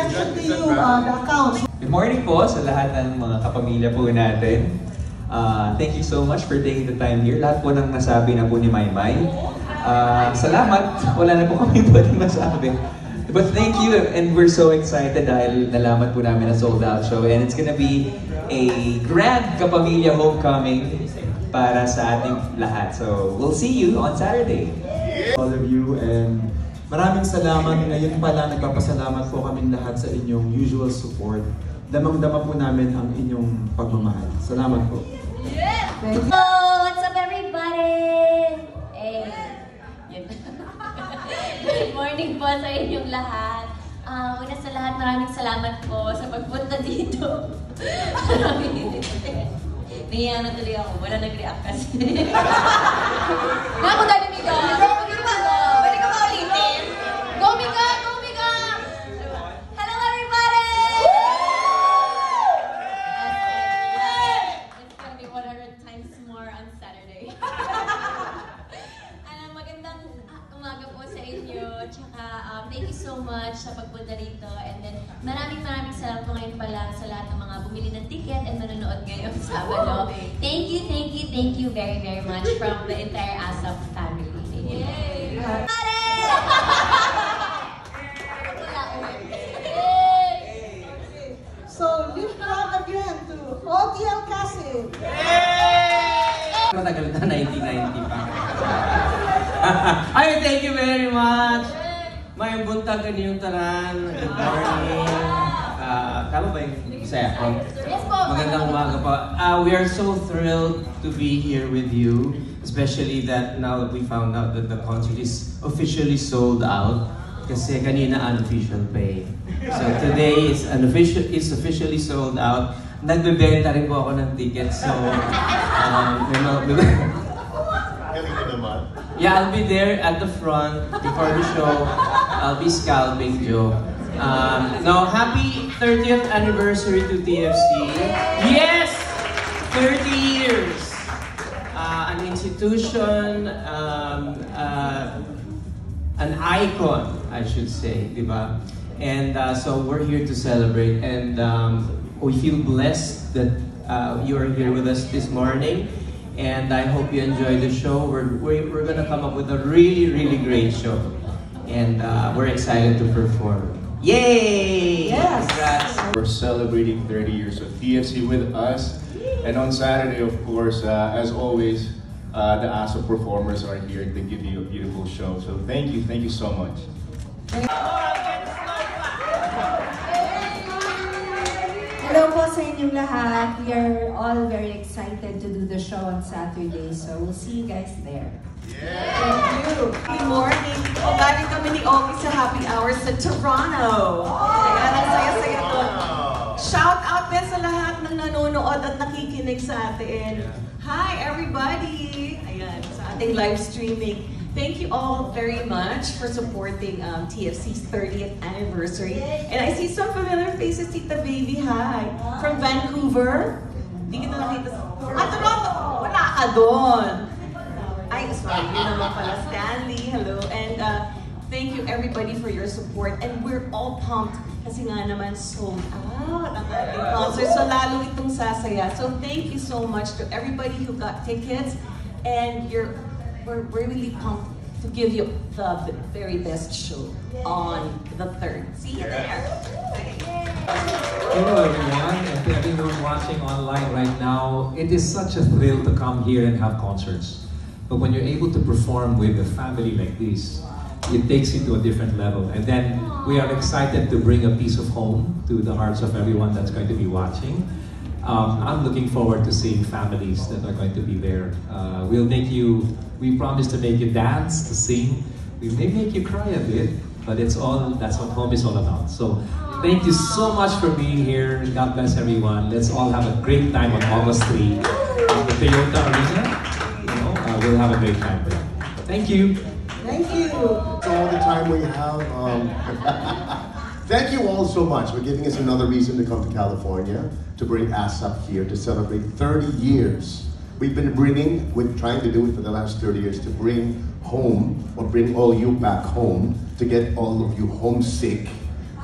mention to you the accounts. Good morning po sa lahat ng mga kapamilya po natin. Thank you so much for taking the time here. Lahat po nang nasabi na po ni Maymay. Salamat. Wala na po kami pwedeng masabi. But thank you, and we're so excited dahil nalaman po namin na sold out show, and it's gonna be a grand kapamilya homecoming para sa ating lahat. So we'll see you on Saturday. All of you, and maraming salamat. Ngayon pala nagpapasalamat po kami lahat sa inyong usual support. Damang-dama po namin ang inyong pagmamahal. Salamat po. Yeah! Hello! What's up, everybody? Hey! Good morning po sa inyong lahat. Una sa lahat, maraming salamat po sa pagpunta dito. Nahiya na tuloy ako. Wala nag-react kasi. Naku, dali Mika! Pwede ka maulitin? Go Mika! Go Mika! Hello, everybody! It's gonna be 100 times more on Saturday. Magandang umaga po sa inyo. Tsaka, thank you so much sa pagpunta dito. And then, maraming salamat po ngayon pala sa lahat ng mga bumili ng ticket and manonood ngayong Sabado. Thank you very much from the entire ASAP family. Thank you. Yay! So, lift round again to OTL Cassie. Matagal na, 1990 pa. Ay, thank you very much! May buntag kaniyong tanan. Good morning. Tama ba yung Bisaya ko? Yes po! Magandang umaga po. We are so thrilled to be here with you. Especially that now that we found out that the concert is officially sold out. Kasi kanina unofficial pay. So today is officially sold out. Nagbebenta rin po ako ng tickets. So, yeah, I'll be there at the front before the show. I'll be scalping Joe. No, happy 30th anniversary to TFC. Yes! 30 years! An institution, an icon, I should say, diba? And so we're here to celebrate, and we feel blessed that you are here with us this morning. And I hope you enjoy the show. We're gonna come up with a really great show, and we're excited to perform. Yay! Yes! Congrats! We're celebrating 30 years of TFC with us, and on Saturday, of course, as always, the ASO performers are here to give you a beautiful show. So thank you so much. Hello po sa inyong lahat. We are all very excited to do the show on Saturday. So we'll see you guys there. Thank you. Good morning. Galing kami ni Oki sa happy hours sa Toronto. Ayan, ang saya-saya ko. Shout out din sa lahat ng nanonood at nakikinig sa atin. Hi everybody! Ayan, sa ating live streaming. Thank you all very much for supporting TFC's 30th anniversary. And I see some familiar faces, Tita Baby, hi! From Vancouver. Hindi kita nakita sa... Toronto! Wala ka doon! Ay, sorry, yun naman pala. Stanley, hello. And thank you everybody for your support. And we're all pumped kasi nga naman sold out ang ating concert. So lalo itong sasaya. So thank you so much to everybody who got tickets. And we're really pumped to give you the very best show on the 3rd. See you there. Hello everyone, and to everyone watching online right now, it is such a thrill to come here and have concerts. But when you're able to perform with a family like this, it takes you to a different level. And then we are excited to bring a piece of home to the hearts of everyone that's going to be watching. I'm looking forward to seeing families that are going to be there. We promise to make you dance, to sing. We may make you cry a bit, but that's what home is all about. So thank you so much for being here. God bless everyone. Let's all have a great time on August 3 at the Toyota Arena. We'll have a great time there. Thank you. Thank you. That's all the time we have. Thank you all so much for giving us another reason to come to California, to bring ASAP here to celebrate 30 years. We've been trying to do it for the last 30 years, to bring home, or bring all you back home, to get all of you homesick,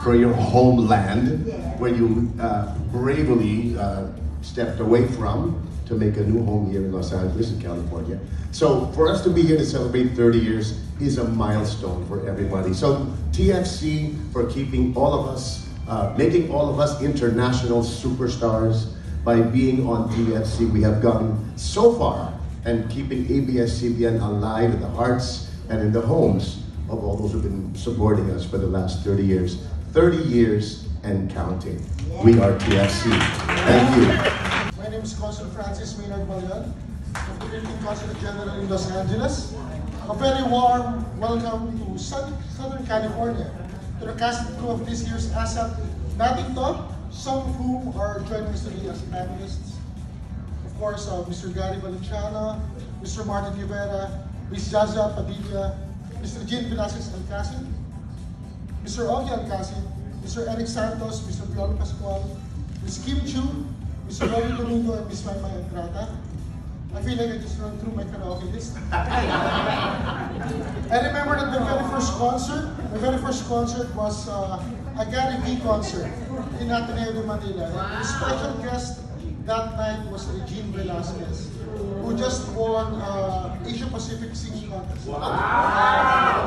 for your homeland, where you bravely stepped away from to make a new home here in Los Angeles, in California. So for us to be here to celebrate 30 years is a milestone for everybody. So TFC for keeping all of us, making all of us international superstars by being on TFC. We have gone so far and keeping ABS-CBN alive in the hearts and in the homes of all those who've been supporting us for the last 30 years. 30 years and counting. We are TFC. Thank you. My name is Consul Francis Maynard Balian, the Philippine Consulate General in Los Angeles. A very warm welcome to Southern California, to the cast and crew of this year's ASAP Nating Talk, some of whom are joining us today as panelists. Of course, Mr. Gary Valenciano, Mr. Martin Rivera, Ms. Jaza Padilla, Mr. Jean Velasquez Alcacid, Mr. Ogie Alcacid, Mr. Eric Santos, Mr. Piolo Pascual, Ms. Kim Chu, Mr. Robin Domingo, and Ms. Maymay Entrata. I feel like I just ran through my karaoke list. I remember that my very first concert was a Gary V concert in Ateneo de Manila. And the special guest that night was Regine Velasquez, who just won Asia Pacific Singing Contest. Wow!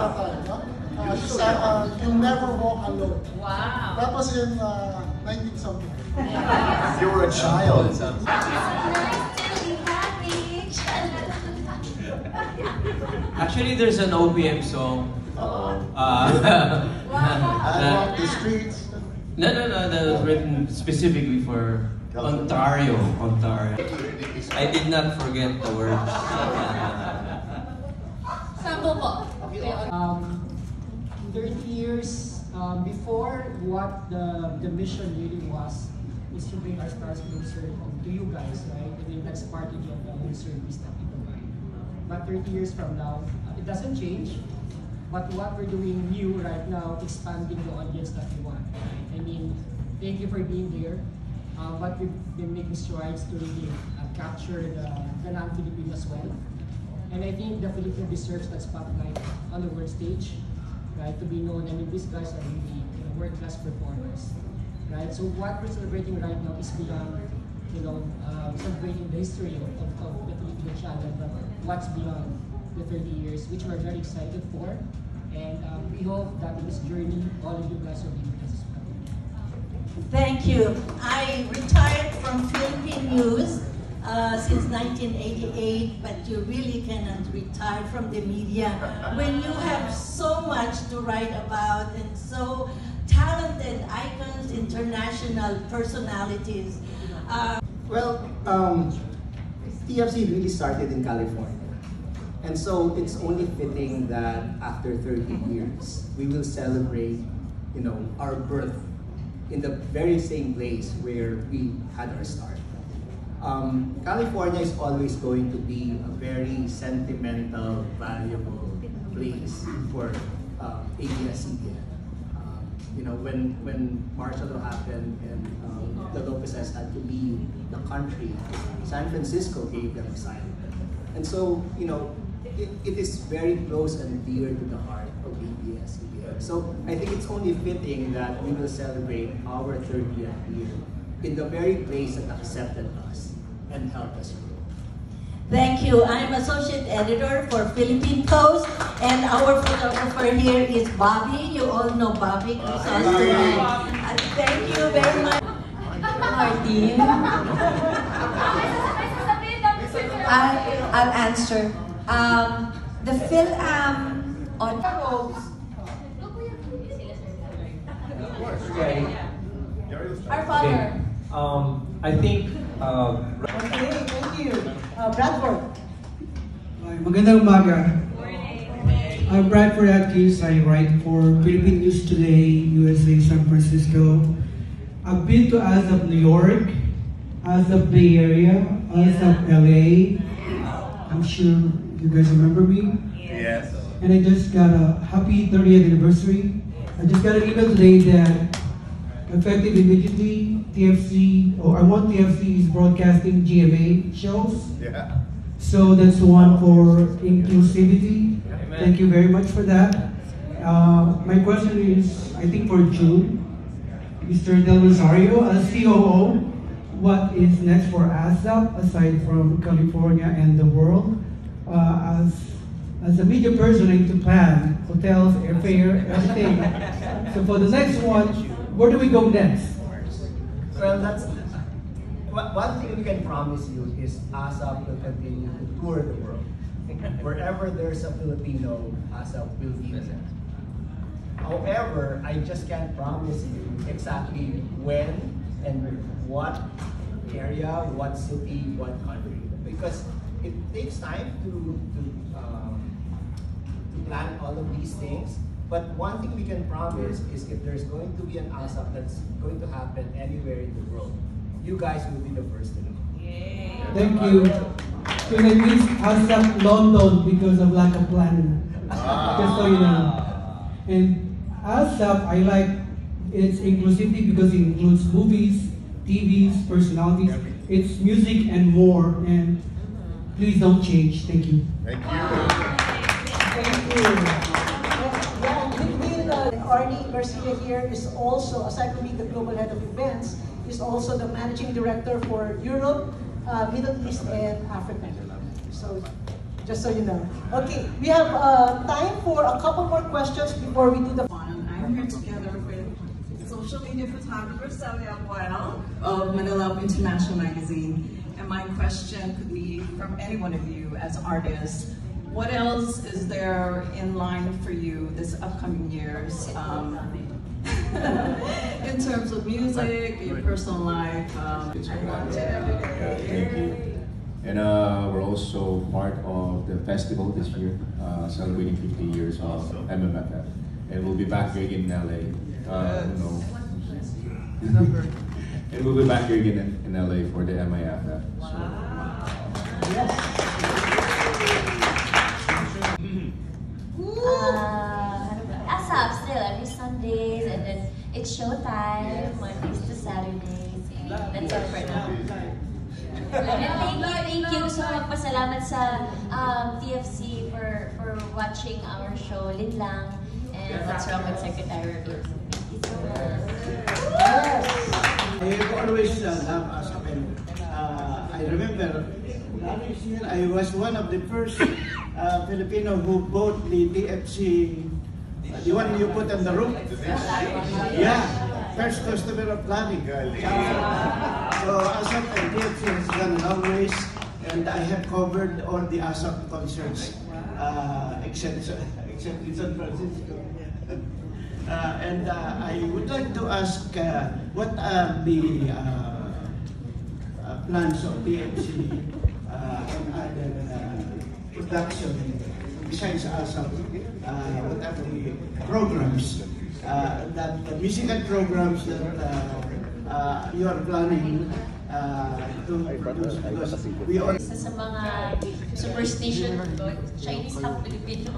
At that time, no? She sang You'll Never Walk Alone. Wow. That was in 19-something. You were a child. Actually, there's an OPM song. I walk the streets. No, that was written specifically for Ontario. I did not forget the words. Sample po. 30 years before, what the mission really was is to bring our stars closer to you guys, right? I mean, that's part of the service that we provide. But 30 years from now, it doesn't change. But what we're doing new right now, expanding the audience that we want. Right? I mean, thank you for being there. But we've been making strides to really capture the non-Filipino as well. And I think the Philippines deserves that spotlight on the world stage, right? To be known. I mean, these guys are really world-class performers, right? So what we're celebrating right now is beyond, celebrating the history of the Filipino channel, but what's beyond the 30 years, which we're very excited for. And we hope that in this journey, all of you guys will be with us as well. Thank you. I retired from Philippine News since 1988, but you really cannot retire from the media when you have so much to write about and so talented icons, international personalities. TFC really started in California. And so it's only fitting that after 30 years, we will celebrate, our birth in the very same place where we had our start. California is always going to be a very sentimental, valuable place for ABS-CBN. When martial law happened and the Lopezes had to leave the country, San Francisco gave them asylum. And so, it is very close and dear to the heart of ABS-CBN. So I think it's only fitting that we will celebrate our 30th year in the very place that accepted us and helped us grow. Thank you. I'm Associate Editor for Philippine Post, and our photographer here is Bobby. You all know Bobby. Thank you very much. Martin. I'll answer. The Phil-Am on Our father. I think Okay, thank you. Bradford. Magandang umaga. I'm Bradford Atkins. I write for Philippine News Today, USA, San Francisco. I've been to ASAP New York, ASAP Bay Area, ASAP LA. I'm sure you guys remember me. Yes. And I just got a happy 30th anniversary. I just got an email today that effective immediately, I want TFC is broadcasting GMA shows. Yeah. So that's the one for inclusivity. Amen. Thank you very much for that. My question is, I think for June, Mr. Del Rosario, as COO, what is next for ASAP aside from California and the world? As a media person, I need to plan hotels, airfare, everything. So for the next one, where do we go next? Well, that's one thing we can promise you is ASAP will continue to tour the world. Wherever there's a Filipino, ASAP will be there. However, I just can't promise you exactly when and what area, what city, what country, because it takes time to plan all of these things. But one thing we can promise is if there's going to be an ASAP that's going to happen anywhere in the world, you guys will be the first to know. Yeah. Thank you. So I missed ASAP London because of lack of planning. Just so you know. And ASAP, I like its inclusivity because it includes movies, TVs, personalities. It's music and more. And please don't change. Thank you. Thank you. Thank you. Arnie Garcia here is also, aside from being the global head of events, is also the managing director for Europe, Middle East, and Africa. So, just so you know. Okay, we have time for a couple more questions before we do the. I'm here together with social media photographer Celia Well of Manila International Magazine. And my question could be from any one of you as artists. What else is there in line for you this upcoming years in terms of music, your personal life? Thank you. And we're also part of the festival this year, celebrating 50 years of MMFF. And we'll be back here again in LA. And we'll be back here again in LA for the MIFF. Wow. Yes. ASAP still every Sundays, and then it's showtime Mondays to Saturdays. That's all for now. And thank you. So magpasalamat sa TFC for watching our show, Linlang, and What's Wrong with Secretary Review. Thank you so much. I always love ASAP, and I remember last year I was one of the first Filipino who bought the TFC, the one you put on the roof. Yeah, first customer of Planning. So ASAP and TFC has done a long race, and I have covered all the ASAP concerts except in San Francisco. And I would like to ask what are the plans of TFC and other production besides ASAP? What are the programs, the musical programs that you are planning to produce? Because we all... Isa sa mga superstition ko, Chinese half Filipino.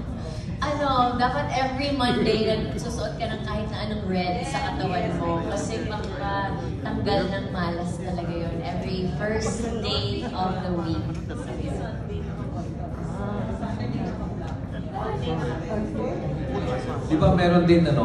Dapat every Monday nagsusuot ka ng kahit na anong red sa katawan mo kasi makatanggal ng malas talaga yun. Every first day of the week. Di ba meron din yung